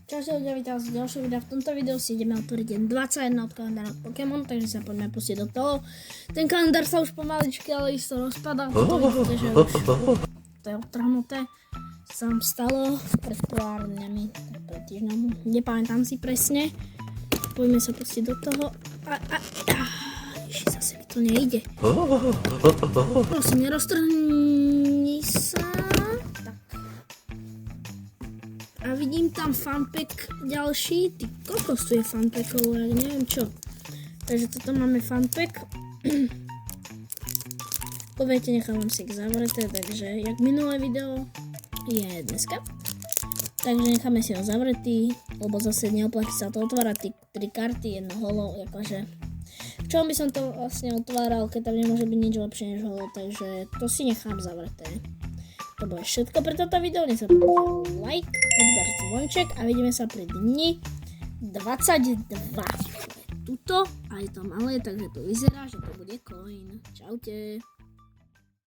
Čaute ľudia, vítam vás v ďalšom videu. V tomto videu si ideme otvoriť deň 21 od kalendára od Pokémon, takže sa poďme pustiť do toho. Ten kalendár sa už pomaličky, ale isto rozpadá. To vidíte, že už to je odtrhnuté. Sa nám stalo pred pár dňami, pred týždňom. Nepamätám si presne. Poďme sa pustiť do toho. Ježi, zase mi to nejde. Prosím, neroztrhni sa. A vidím tam fanpack ďalší. Ty kokos, tu je fanpackov, ja neviem čo. Takže toto máme fanpack. Poviete, nechávam si ich zavreté, takže jak minulé video je dneska. Takže necháme si ho zavretý, lebo zase neoplatí sa to otvárať, 3 karty, jedno holo, akože. V čom by som to vlastne otváral, keď tam nemôže byť nič lepšie než holo, takže to si nechám zavreté. To bude všetko pre toto video, nezabudnite like, odber zvonček a vidíme sa pri dni 22. Tuto a je to malé, takže to vyzerá, že to bude coin. Čaute.